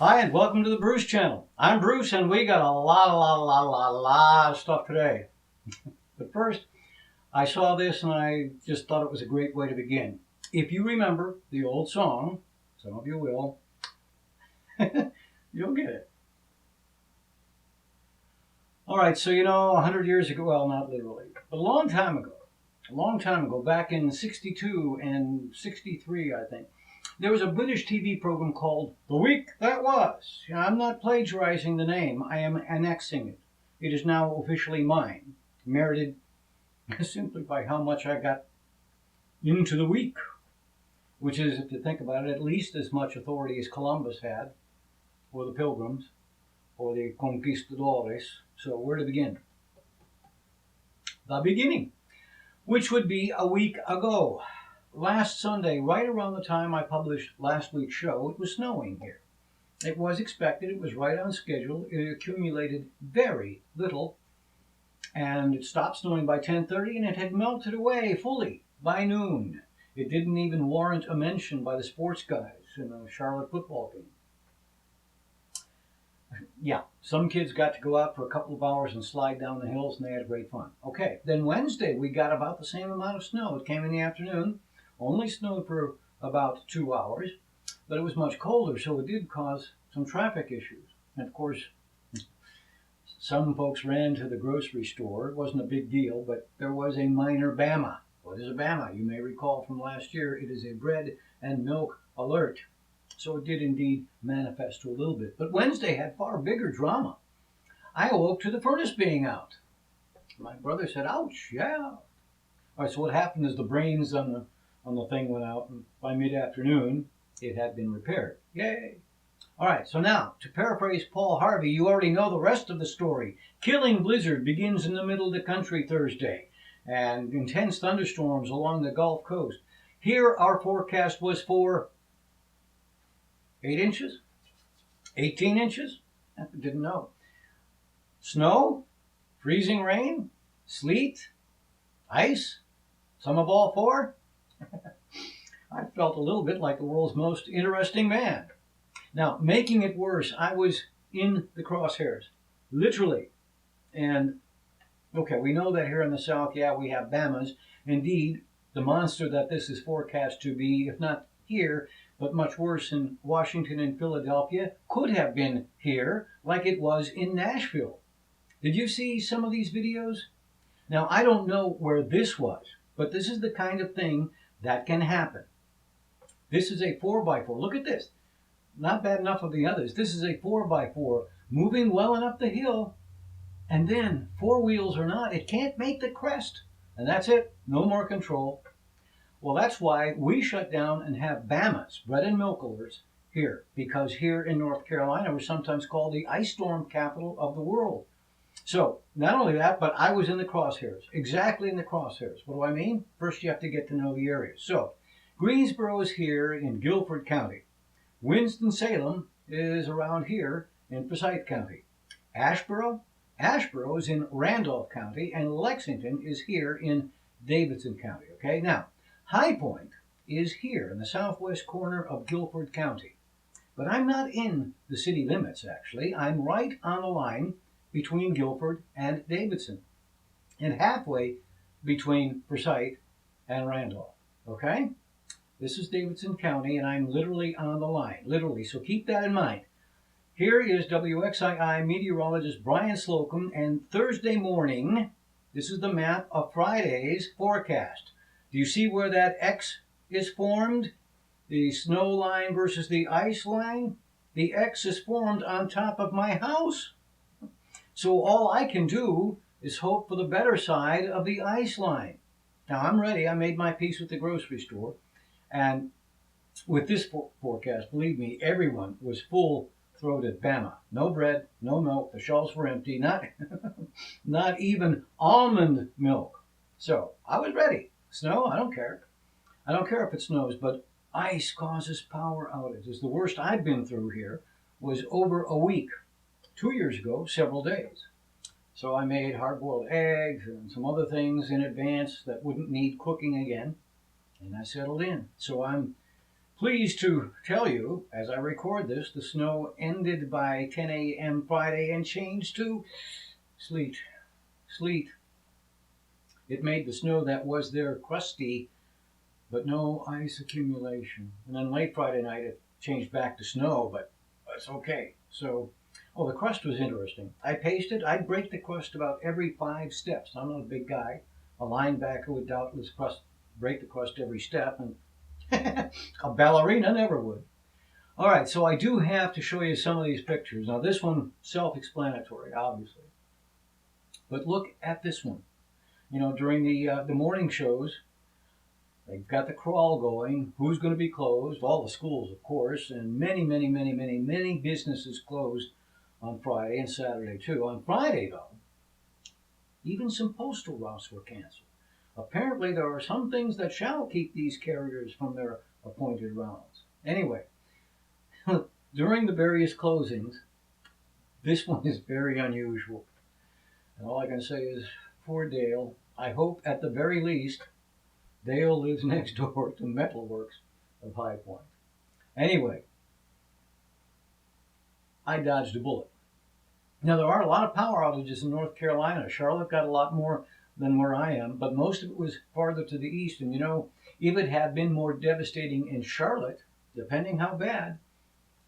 Hi, and welcome to the Bruce Channel. I'm Bruce, and we got a lot of stuff today. But first, I saw this and I just thought it was a great way to begin. If you remember the old song, some of you will, you'll get it. All right, so 100 years ago, well, not literally, but a long time ago, back in 62 and 63, I think, there was a British TV program called The Week That Was. I'm not plagiarizing the name, I am annexing it. It is now officially mine, merited simply by how much I got into the week, which is, if you think about it, at least as much authority as Columbus had, or the Pilgrims, or the Conquistadores. So where to begin? The beginning, which would be a week ago. Last Sunday, right around the time I published last week's show, it was snowing here. It was expected, it was right on schedule, it accumulated very little, and it stopped snowing by 10:30, and it had melted away fully by noon. It didn't even warrant a mention by the sports guys in the Charlotte football game. Yeah, some kids got to go out for a couple of hours and slide down the hills, and they had great fun. Okay, then Wednesday, we got about the same amount of snow. It came in the afternoon, only snowed for about 2 hours, but it was much colder, so it did cause some traffic issues. And of course, some folks ran to the grocery store. It wasn't a big deal, but there was a minor BAMA. What is a BAMA? You may recall from last year, it is a bread and milk alert. So it did indeed manifest to a little bit. But Wednesday had far bigger drama. I awoke to the furnace being out. My brother said, ouch, yeah. All right, so what happened is the brains on the thing went out, and by mid-afternoon, it had been repaired. Yay. All right, so now, to paraphrase Paul Harvey, you already know the rest of the story. Killing blizzard begins in the middle of the country Thursday, and intense thunderstorms along the Gulf Coast. Here, our forecast was for 8 inches, 18 inches, I didn't know. Snow, freezing rain, sleet, ice, some of all four. I felt a little bit like the world's most interesting man. Now, making it worse, I was in the crosshairs, literally. And, okay, we know that here in the South, yeah, we have BAMAs. Indeed, the monster that this is forecast to be, if not here, but much worse in Washington and Philadelphia, could have been here, like it was in Nashville. Did you see some of these videos? Now, I don't know where this was, but this is the kind of thing that can happen. This is a 4x4. Look at this. Not bad enough of the others. This is a 4x4 moving well enough the hill, and then, four wheels or not, it can't make the crest. And that's it. No more control. Well, that's why we shut down and have BAMAs, bread and milk alerts, here. Because here in North Carolina, we're sometimes called the ice storm capital of the world. So, not only that, but I was in the crosshairs. Exactly in the crosshairs. What do I mean? First, you have to get to know the area. So, Greensboro is here in Guilford County. Winston-Salem is around here in Forsyth County. Asheboro is in Randolph County, and Lexington is here in Davidson County. Okay, now, High Point is here in the southwest corner of Guilford County. But I'm not in the city limits, actually. I'm right on the line between Guilford and Davidson, and halfway between Forsyth and Randolph. Okay? This is Davidson County, and I'm literally on the line. Literally, so keep that in mind. Here is WXII meteorologist Brian Slocum, and Thursday morning, this is the map of Friday's forecast. Do you see where that X is formed? The snow line versus the ice line? The X is formed on top of my house. So all I can do is hope for the better side of the ice line. Now I'm ready. I made my peace with the grocery store. And with this forecast, believe me, everyone was full-throated BAMA. No bread, no milk. The shelves were empty. Not even almond milk. So I was ready. Snow, I don't care. I don't care if it snows, but ice causes power outages. The worst I've been through here was over a week. 2 years ago, several days. So I made hard-boiled eggs and some other things in advance that wouldn't need cooking again, and I settled in. So I'm Pleased to tell you, as I record this, the snow ended by 10 a.m. Friday and changed to sleet. Sleet. It made the snow that was there crusty, but no ice accumulation. And then late Friday night, it changed back to snow, but it's okay. So, oh, the crust was interesting. I paced it. I'd break the crust about every 5 steps. I'm not a big guy. A linebacker would doubtless break the crust every step, and a ballerina never would. All right, so I do have to show you some of these pictures. Now, this one, self-explanatory, obviously. But look at this one. You know, during the morning shows, they've got the crawl going. Who's going to be closed? All the schools, of course, and many businesses closed on Friday and Saturday, too. On Friday, though, even some postal routes were canceled. Apparently, there are some things that shall keep these carriers from their appointed rounds. Anyway, during the various closings, this one is very unusual. And all I can say is, poor Dale, I hope at the very least Dale lives next door to Metalworks of High Point. Anyway, I dodged a bullet. Now, there are a lot of power outages in North Carolina. Charlotte got a lot more than where I am, but most of it was farther to the east. And you know, if it had been more devastating in Charlotte, depending how bad,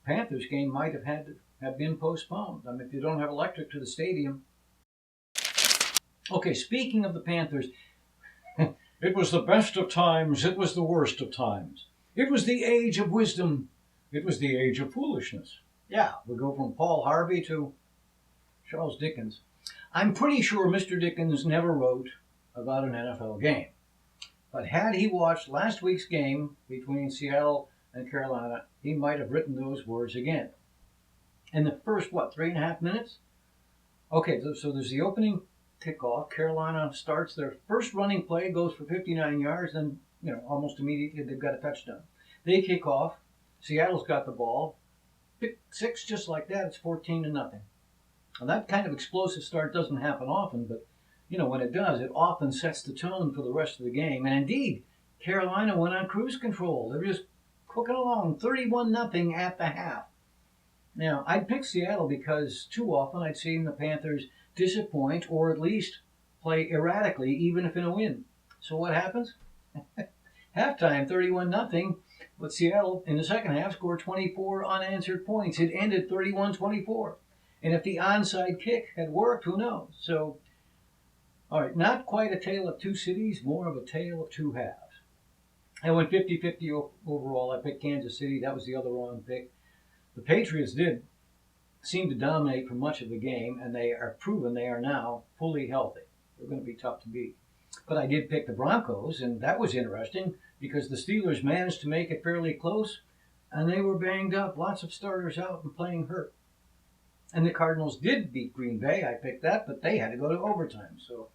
Panthers game might have had to have been postponed. I mean, if you don't have electric to the stadium. Okay, speaking of the Panthers, it was the best of times, it was the worst of times. It was the age of wisdom, it was the age of foolishness. Yeah, we go from Paul Harvey to Charles Dickens. I'm pretty sure Mr. Dickens never wrote about an NFL game. But had he watched last week's game between Seattle and Carolina, he might have written those words again. In the first, 3.5 minutes? Okay, so there's the opening kickoff. Carolina starts their first running play, goes for 59 yards, then, almost immediately they've got a touchdown. They kick off. Seattle's got the ball. Pick 6 just like that. It's 14-0. And that kind of explosive start doesn't happen often, but when it does, it often sets the tone for the rest of the game. And indeed, Carolina went on cruise control. They were just cooking along, 31-0 at the half. Now, I'd pick Seattle because too often I'd seen the Panthers disappoint or at least play erratically, even if in a win. So what happens? Halftime, 31-0, but Seattle in the second half scored 24 unanswered points. It ended 31-24. And if the onside kick had worked, who knows? So, all right, not quite a tale of two cities, more of a tale of two halves. I went 50-50 overall. I picked Kansas City. That was the other wrong pick. The Patriots did seem to dominate for much of the game, and they are proven they are now fully healthy. They're going to be tough to beat. But I did pick the Broncos, and that was interesting because the Steelers managed to make it fairly close, and they were banged up. Lots of starters out and playing hurt. And the Cardinals did beat Green Bay. I picked that, but they had to go to overtime. So,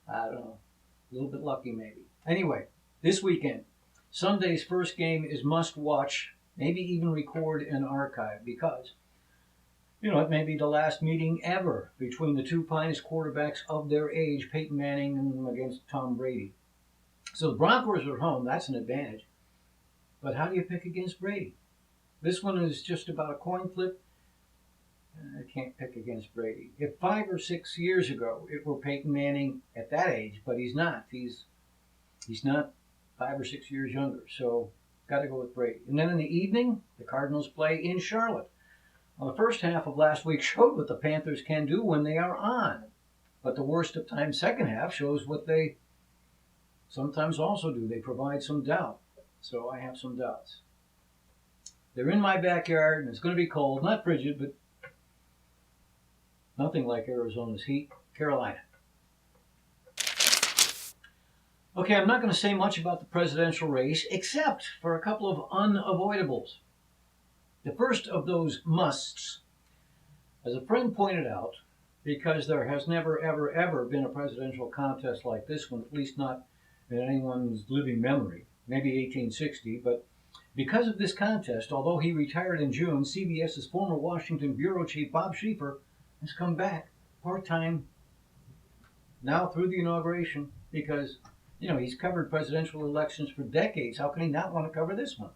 I don't know. A little bit lucky, maybe. Anyway, this weekend, Sunday's first game is must watch, maybe even record and archive because, it may be the last meeting ever between the two finest quarterbacks of their age, Peyton Manning against Tom Brady. So the Broncos are at home. That's an advantage. But how do you pick against Brady? This one is just about a coin flip. I can't pick against Brady. If 5 or 6 years ago it were Peyton Manning at that age, but he's not. He's not 5 or 6 years younger. So got to go with Brady. And then in the evening, the Cardinals play in Charlotte. Well, the first half of last week showed what the Panthers can do when they are on. But the worst of times, second half shows what they sometimes also do. They provide some doubt. So I have some doubts. They're in my backyard, and it's going to be cold. Not frigid, but nothing like Arizona's heat. Carolina. Okay, I'm not going to say much about the presidential race, except for a couple of unavoidables. The first of those musts, as a friend pointed out, because there has never, ever been a presidential contest like this one, at least not in anyone's living memory, maybe 1860, but because of this contest, although he retired in June, CBS's former Washington bureau chief, Bob Schieffer, has come back part-time now through the inauguration because, he's covered presidential elections for decades. How can he not want to cover this one?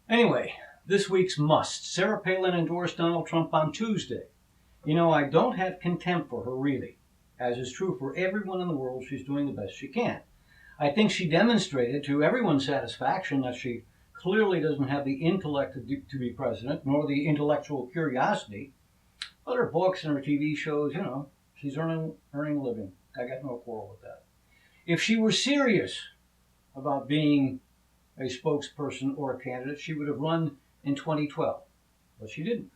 Anyway, this week's must. Sarah Palin endorsed Donald Trump on Tuesday. You know, I don't have contempt for her, really. As is true for everyone in the world, she's doing the best she can. I think she demonstrated to everyone's satisfaction that she clearly doesn't have the intellect to be president, nor the intellectual curiosity. But her books and her TV shows, she's earning a living. I got no quarrel with that. If she were serious about being a spokesperson or a candidate, she would have run in 2012, but she didn't.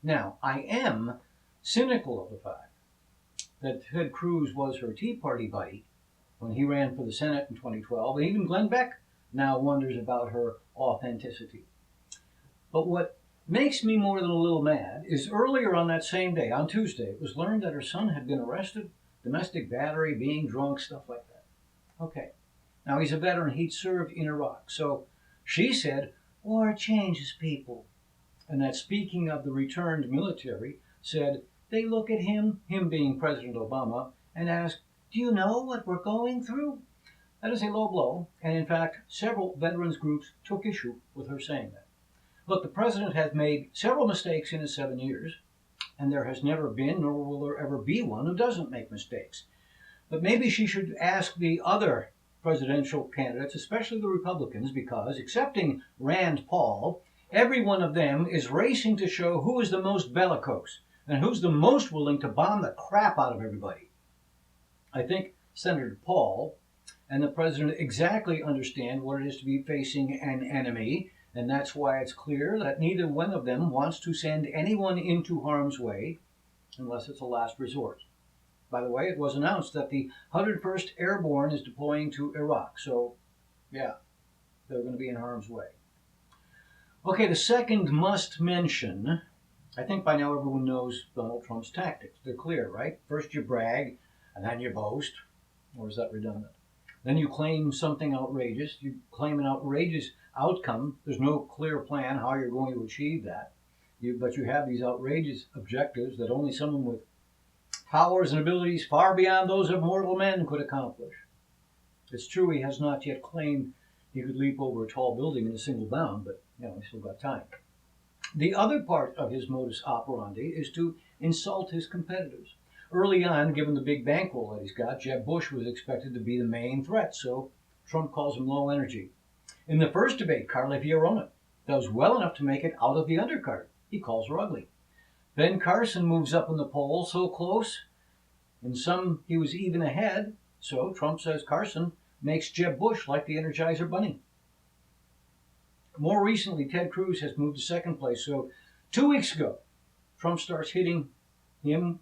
Now, I am cynical of the fact that Ted Cruz was her Tea Party buddy when he ran for the Senate in 2012, and even Glenn Beck now wonders about her authenticity. But what makes me more than a little mad is earlier on that same day, on Tuesday, it was learned that her son had been arrested, domestic battery, being drunk, stuff like that. Okay. Now, he's a veteran. He'd served in Iraq. So she said, war changes people. And that speaking of the returned military, said, they look at him being President Obama, and ask, do you know what we're going through? That is a low blow. And in fact, several veterans groups took issue with her saying that. Look, the president has made several mistakes in his 7 years, and there has never been, nor will there ever be one who doesn't make mistakes. But maybe she should ask the other presidential candidates, especially the Republicans, because, excepting Rand Paul, every one of them is racing to show who is the most bellicose and who's the most willing to bomb the crap out of everybody. I think Senator Paul and the president exactly understand what it is to be facing an enemy, and that's why it's clear that neither one of them wants to send anyone into harm's way unless it's a last resort. By the way, it was announced that the 101st Airborne is deploying to Iraq. So, yeah, they're going to be in harm's way. Okay, the second must mention, I think by now everyone knows Donald Trump's tactics. They're clear, right? First you brag, and then you boast. Or is that redundant? Then you claim something outrageous. You claim an outrageous outcome. There's no clear plan how you're going to achieve that. But you have these outrageous objectives that only someone with powers and abilities far beyond those of mortal men could accomplish. It's true he has not yet claimed he could leap over a tall building in a single bound, but he's still got time. The other part of his modus operandi is to insult his competitors. Early on, given the big bankroll that he's got, Jeb Bush was expected to be the main threat, so Trump calls him low energy. In the first debate, Carly Fiorina does well enough to make it out of the undercard. He calls her ugly. Ben Carson moves up in the polls so close. In some, he was even ahead. So Trump says Carson makes Jeb Bush like the Energizer Bunny. More recently, Ted Cruz has moved to second place. So 2 weeks ago, Trump starts hitting him,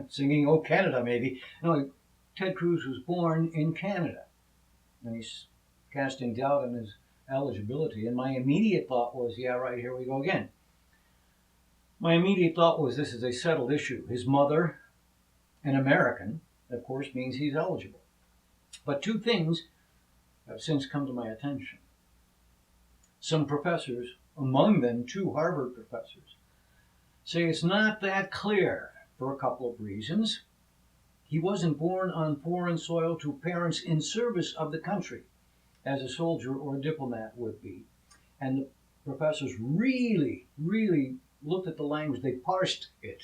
singing "Oh Canada" maybe. No, Ted Cruz was born in Canada. And he's casting doubt on his eligibility. And my immediate thought was, yeah, right, here we go again. My immediate thought was this is a settled issue. His mother, an American, of course, means he's eligible. But two things have since come to my attention. Some professors, among them 2 Harvard professors, say it's not that clear for a couple of reasons. He wasn't born on foreign soil to parents in service of the country, as a soldier or a diplomat would be. And the professors really looked at the language, they parsed it.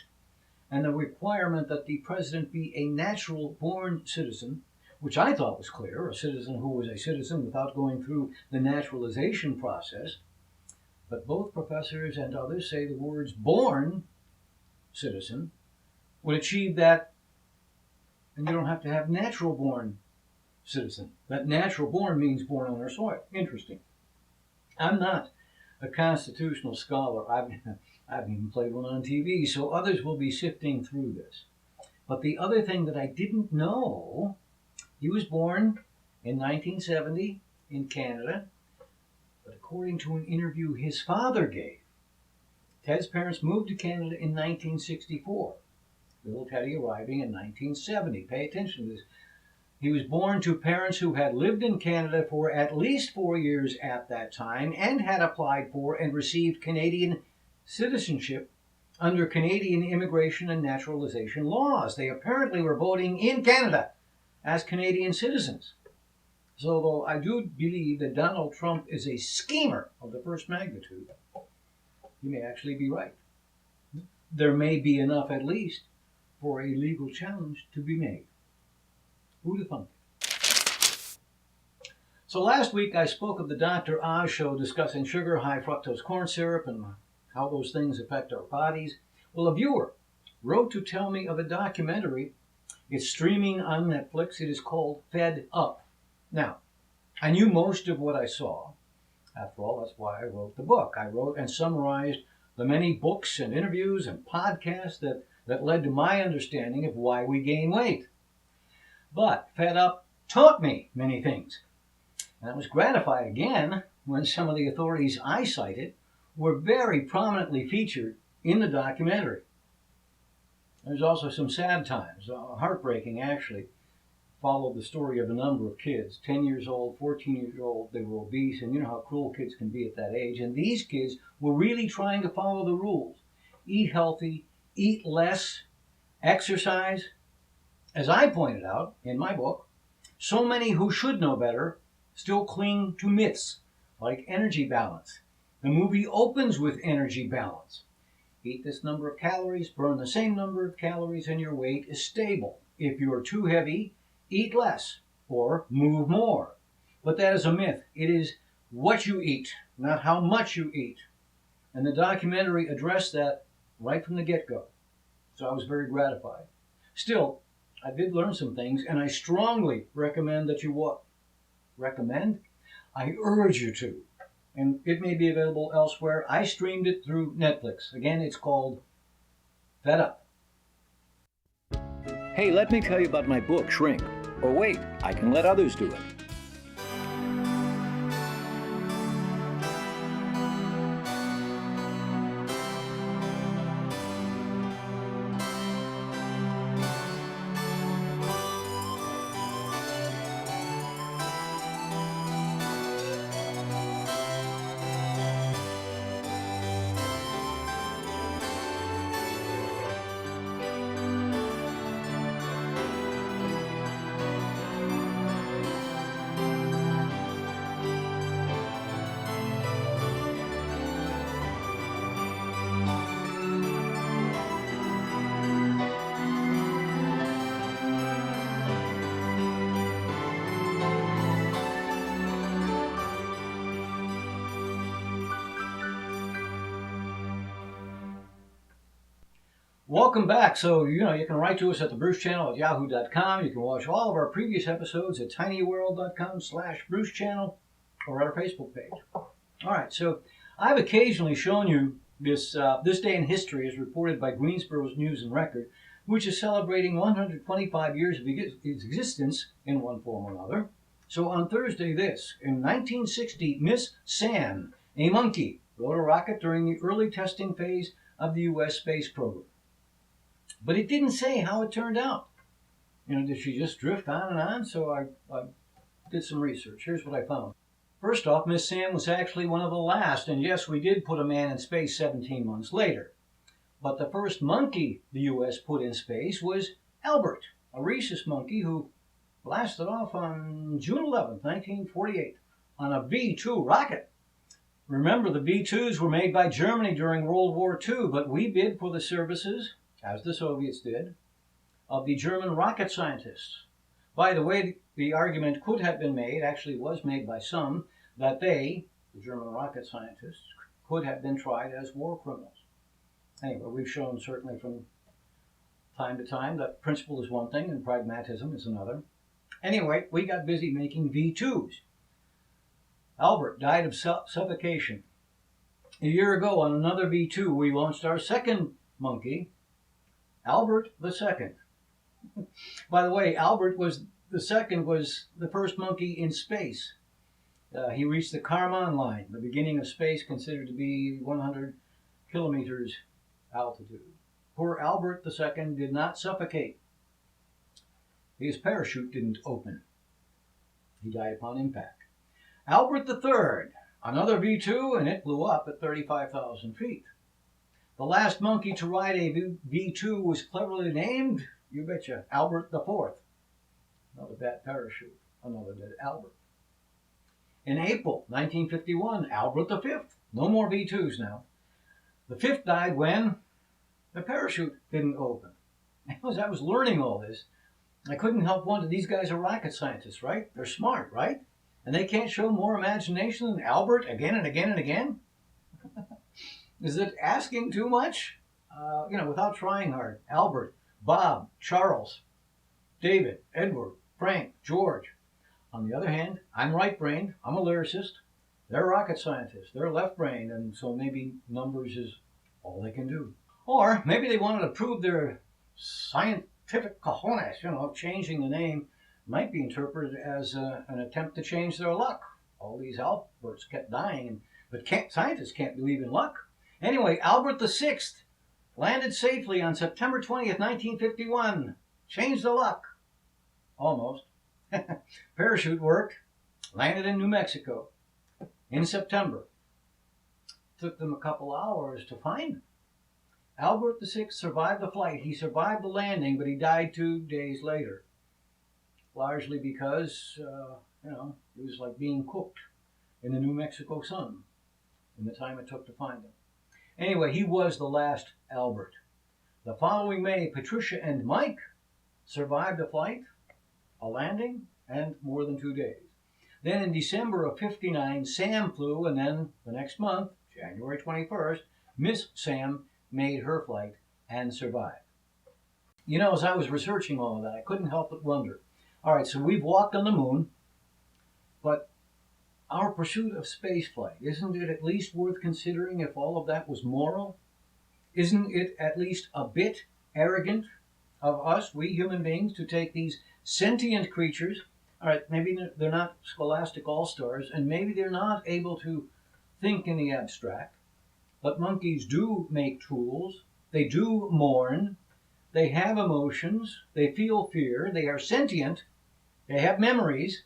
And the requirement that the president be a natural-born citizen, which I thought was clear, a citizen who was a citizen without going through the naturalization process. But both professors and others say the words born citizen would achieve that, and you don't have to have natural-born citizen. That natural-born means born on our soil. Interesting. I'm not a constitutional scholar. I've even played one on TV, so others will be sifting through this. But the other thing that I didn't know, he was born in 1970 in Canada, but according to an interview his father gave, Ted's parents moved to Canada in 1964, little Teddy arriving in 1970. Pay attention to this. He was born to parents who had lived in Canada for at least 4 years at that time and had applied for and received Canadian citizenship under Canadian immigration and naturalization laws. They apparently were voting in Canada as Canadian citizens. So, though I do believe that Donald Trump is a schemer of the first magnitude, he may actually be right. There may be enough, at least, for a legal challenge to be made. Who'd have thunk it? So last week I spoke of the Dr. Oz show discussing sugar, high fructose corn syrup, and how those things affect our bodies. Well, a viewer wrote to tell me of a documentary. It's streaming on Netflix. It is called Fed Up. Now, I knew most of what I saw. After all, that's why I wrote the book. I wrote and summarized the many books and interviews and podcasts that led to my understanding of why we gain weight. But Fed Up taught me many things. And I was gratified again when some of the authorities I cited were very prominently featured in the documentary. There's also some sad times, heartbreaking actually. Followed the story of a number of kids, 10 years old, 14 years old. They were obese, and you know how cruel kids can be at that age. And these kids were really trying to follow the rules. Eat healthy, eat less, exercise. As I pointed out in my book, so many who should know better still cling to myths like energy balance. The movie opens with energy balance. Eat this number of calories, burn the same number of calories, and your weight is stable. If you're too heavy, eat less or move more. But that is a myth. It is what you eat, not how much you eat. And the documentary addressed that right from the get-go. So I was very gratified. Still, I did learn some things, and I strongly recommend that you watch. Recommend? I urge you to. And it may be available elsewhere. I streamed it through Netflix. Again, it's called Fed Up. Hey, let me tell you about my book, Shrink. Or wait, I can let others do it. Welcome back. So, you can write to us at the Bruce Channel at yahoo.com. You can watch all of our previous episodes at tinyworld.com/Bruce Channel or at our Facebook page. All right, so I've occasionally shown you this day in history as reported by Greensboro's News and Record, which is celebrating 125 years of its existence in one form or another. So on Thursday in 1960, Miss Sam, a monkey, rode a rocket during the early testing phase of the U.S. space program. But it didn't say how it turned out. Did she just drift on and on? So I did some research. Here's what I found. First off, Miss Sam was actually one of the last, and yes, we did put a man in space 17 months later. But the first monkey the U.S. put in space was Albert, a rhesus monkey who blasted off on June 11, 1948, on a V-2 rocket. Remember, the V-2s were made by Germany during World War II, but we bid for the services, as the Soviets did, of the German rocket scientists. By the way, the argument could have been made, actually was made by some, that they, the German rocket scientists, could have been tried as war criminals. Anyway, we've shown certainly from time to time that principle is one thing and pragmatism is another. Anyway, we got busy making V-2s. Albert died of suffocation. A year ago on another V-2, we launched our second monkey, Albert II. By the way, Albert was the first monkey in space. He reached the Kármán line, the beginning of space, considered to be 100 kilometers altitude. Poor Albert II did not suffocate. His parachute didn't open. He died upon impact. Albert III, another V-2, and it blew up at 35,000 feet. The last monkey to ride a V-2 was cleverly named, you betcha, Albert IV. Another bad parachute, another dead Albert. In April 1951, Albert V. No more V2s now. The fifth died when the parachute didn't open. As I was learning all this, I couldn't help wonder, these guys are rocket scientists, right? They're smart, right? And they can't show more imagination than Albert again and again and again? Is it asking too much? Without trying hard. Albert, Bob, Charles, David, Edward, Frank, George. On the other hand, I'm right-brained. I'm a lyricist. They're rocket scientists. They're left-brained, and so maybe numbers is all they can do. Or maybe they wanted to prove their scientific cojones. Changing the name might be interpreted as an attempt to change their luck. All these Alberts kept dying, but scientists can't believe in luck. Anyway, Albert VI landed safely on September 20th, 1951. Changed the luck. Almost. Parachute worked. Landed in New Mexico in September. Took them a couple hours to find him. Albert VI survived the flight. He survived the landing, but he died 2 days later. Largely because, it was like being cooked in the New Mexico sun in the time it took to find him. Anyway, he was the last Albert. The following May, Patricia and Mike survived the flight, a landing, and more than 2 days. Then in December of 59, Sam flew, and then the next month, January 21st, Miss Sam made her flight and survived. As I was researching all of that, I couldn't help but wonder. All right, so we've walked on the moon, but our pursuit of spaceflight, isn't it at least worth considering if all of that was moral? Isn't it at least a bit arrogant of us, we human beings, to take these sentient creatures? All right, maybe they're not scholastic all-stars, and maybe they're not able to think in the abstract, but monkeys do make tools, they do mourn, they have emotions, they feel fear, they are sentient, they have memories,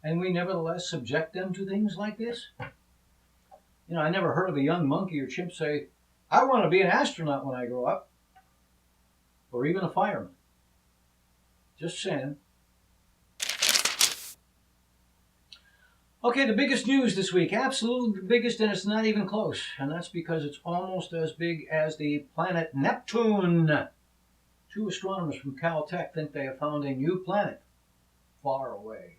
and we nevertheless subject them to things like this? I never heard of a young monkey or chimp say, I want to be an astronaut when I grow up, or even a fireman. Just saying. Okay, the biggest news this week, absolutely the biggest, and it's not even close, and that's because it's almost as big as the planet Neptune. 2 astronomers from Caltech think they have found a new planet far away.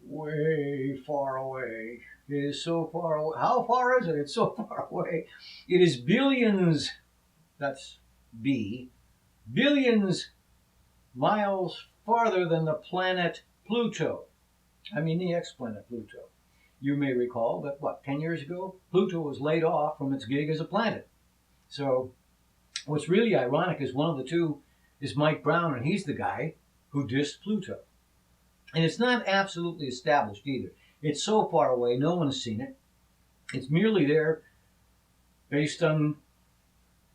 Way far away. It is so far away. How far is it? It's so far away. It is billions, that's B, billions miles farther than the planet Pluto. I mean the ex-planet Pluto. You may recall that, 10 years ago, Pluto was laid off from its gig as a planet. So what's really ironic is one of the two is Mike Brown, and he's the guy who dissed Pluto. And it's not absolutely established either. It's so far away, no one has seen it. It's merely there based on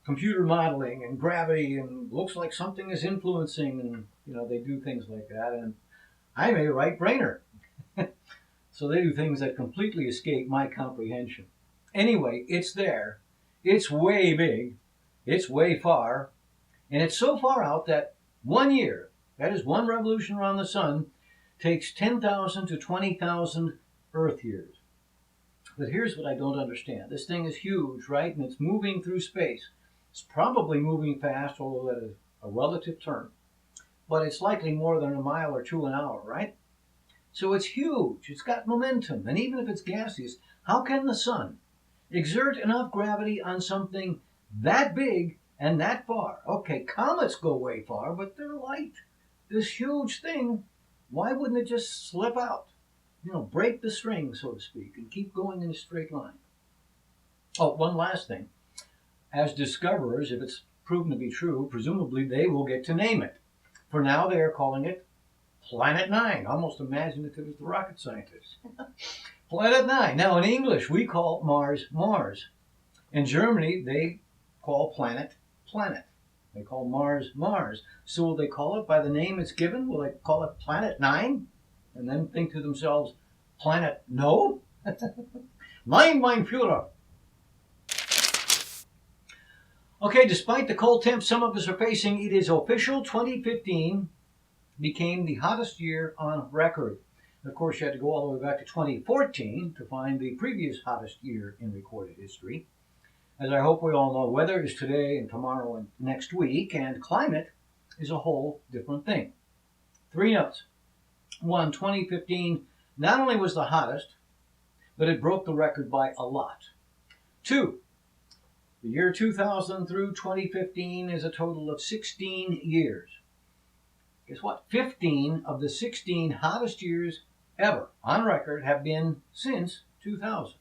computer modeling and gravity, and looks like something is influencing, and they do things like that. And I'm a right-brainer. So they do things that completely escape my comprehension. Anyway, it's there. It's way big. It's way far. And it's so far out that 1 year, that is one revolution around the sun, takes 10,000 to 20,000 Earth years. But here's what I don't understand. This thing is huge, right? And it's moving through space. It's probably moving fast, although that is a relative term. But it's likely more than a mile or two an hour, right? So it's huge. It's got momentum. And even if it's gaseous, how can the sun exert enough gravity on something that big and that far? Okay, comets go way far, but they're light. This huge thing, why wouldn't it just slip out? Break the string, so to speak, and keep going in a straight line. Oh, one last thing. As discoverers, if it's proven to be true, presumably they will get to name it. For now, they are calling it Planet 9. Almost imaginative as the rocket scientists. Planet 9. Now, in English, we call Mars, Mars. In Germany, they call planet, planet. They call Mars, Mars. So will they call it by the name it's given? Will they call it Planet 9? And then think to themselves, Planet No? Nein, mein Führer. Okay, despite the cold temps some of us are facing, it is official. 2015 became the hottest year on record. Of course, you had to go all the way back to 2014 to find the previous hottest year in recorded history. As I hope we all know, weather is today and tomorrow and next week, and climate is a whole different thing. 3 notes. 1, 2015 not only was the hottest, but it broke the record by a lot. 2, the year 2000 through 2015 is a total of 16 years. Guess what? 15 of the 16 hottest years ever on record have been since 2000.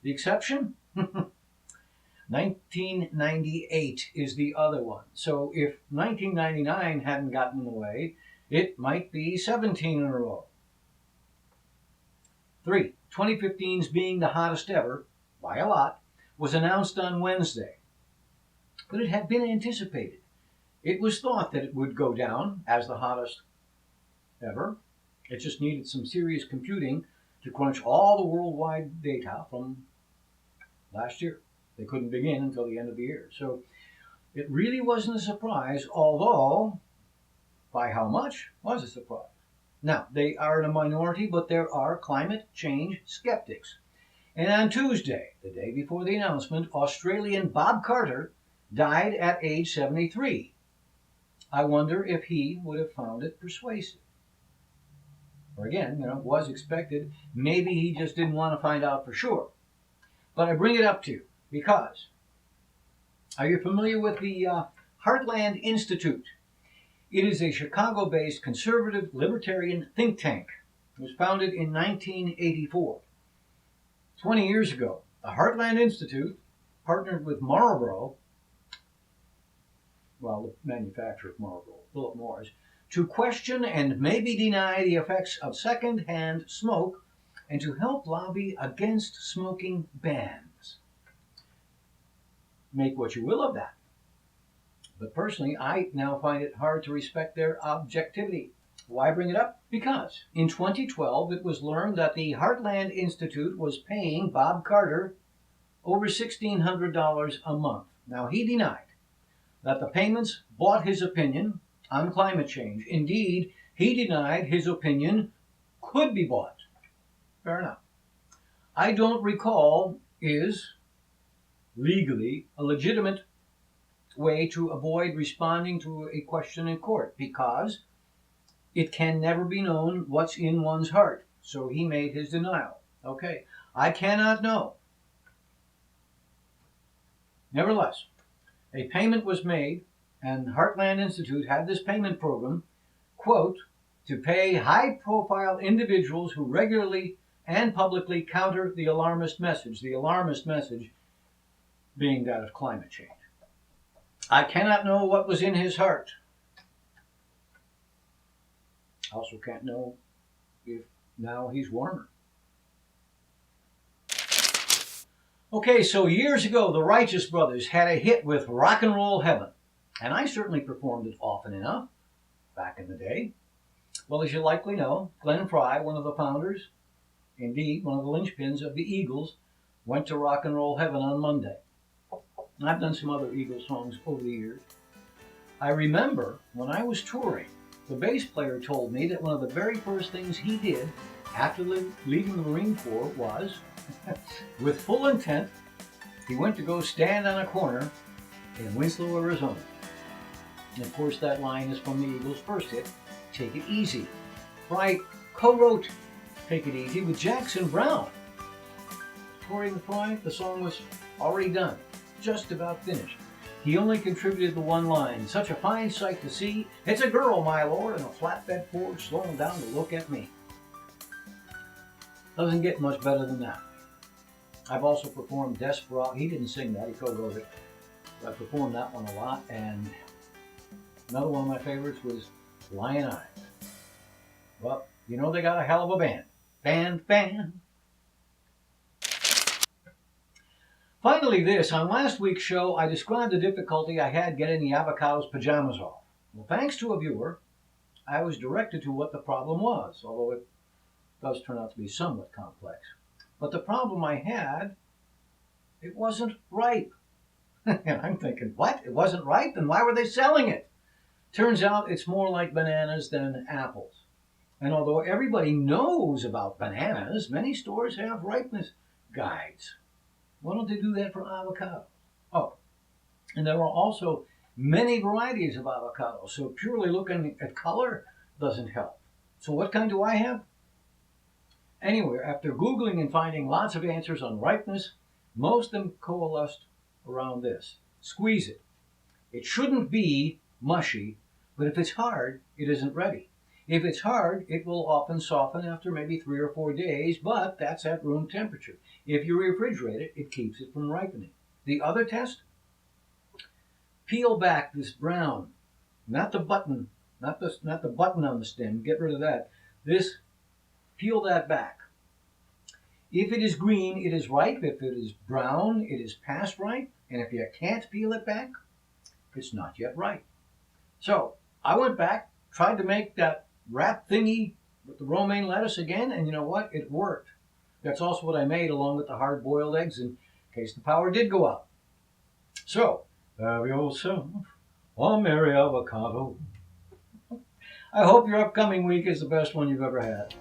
The exception? 1998 is the other one. So if 1999 hadn't gotten in the way, it might be 17 in a row. 3, 2015's being the hottest ever, by a lot, was announced on Wednesday. But it had been anticipated. It was thought that it would go down as the hottest ever. It just needed some serious computing to crunch all the worldwide data from last year. They couldn't begin until the end of the year. So it really wasn't a surprise, although by how much was a surprise. Now, they are in a minority, but there are climate change skeptics. And on Tuesday, the day before the announcement, Australian Bob Carter died at age 73. I wonder if he would have found it persuasive. Or again, was expected. Maybe he just didn't want to find out for sure. But I bring it up to you because, are you familiar with the Heartland Institute? It is a Chicago-based conservative libertarian think tank. It was founded in 1984. 20 years ago, the Heartland Institute partnered with Marlboro, the manufacturer of Marlboro, Philip Morris, to question and maybe deny the effects of second-hand smoke and to help lobby against smoking bans. Make what you will of that. But personally, I now find it hard to respect their objectivity. Why bring it up? Because in 2012, it was learned that the Heartland Institute was paying Bob Carter over $1,600 a month. Now, he denied that the payments bought his opinion on climate change. Indeed, he denied his opinion could be bought. Fair enough. I don't recall is legally a legitimate way to avoid responding to a question in court because it can never be known what's in one's heart. So he made his denial. Okay, I cannot know. Nevertheless, a payment was made, and Heartland Institute had this payment program, quote, to pay high-profile individuals who regularly and publicly counter the alarmist message being that of climate change. I cannot know what was in his heart. I also can't know if now he's warmer. Okay, so years ago, the Righteous Brothers had a hit with Rock and Roll Heaven, and I certainly performed it often enough back in the day. Well, as you likely know, Glenn Frey, one of the founders, indeed one of the linchpins of the Eagles, went to Rock and Roll Heaven on Monday. And I've done some other Eagles songs over the years. I remember when I was touring, the bass player told me that one of the very first things he did after leaving the Marine Corps was, with full intent, he went to go stand on a corner in Winslow, Arizona. And of course that line is from the Eagles' first hit, Take It Easy. Frey co-wrote Take It Easy with Jackson Browne. According to Frey, the song was already done, just about finished. He only contributed the one line, such a fine sight to see. It's a girl, my lord, in a flatbed Ford slowing down to look at me. Doesn't get much better than that. I've also performed Desperado. He didn't sing that, he co-wrote it. I performed that one a lot, and another one of my favorites was Lion Eyes. Well, they got a hell of a band. Band. Finally this, on last week's show, I described the difficulty I had getting the avocado's pajamas off. Well, thanks to a viewer, I was directed to what the problem was, although it does turn out to be somewhat complex. But the problem I had, it wasn't ripe. And I'm thinking, what? It wasn't ripe? Then why were they selling it? Turns out it's more like bananas than apples. And although everybody knows about bananas, many stores have ripeness guides. Why don't they do that for avocado? Oh, and there are also many varieties of avocado, so purely looking at color doesn't help. So what kind do I have? Anyway, after Googling and finding lots of answers on ripeness, most of them coalesced around this. Squeeze it. It shouldn't be mushy, but if it's hard, it isn't ready. If it's hard, it will often soften after maybe 3 or 4 days, but that's at room temperature. If you refrigerate it, it keeps it from ripening. The other test? Peel back this brown, not the button, not the button on the stem. Get rid of that. This, peel that back. If it is green, it is ripe. If it is brown, it is past ripe. And if you can't peel it back, it's not yet ripe. So I went back, tried to make that wrap thingy with the romaine lettuce again, and you know what? It worked. That's also what I made along with the hard-boiled eggs in case the power did go out. So, have yourself a merry avocado. I hope your upcoming week is the best one you've ever had.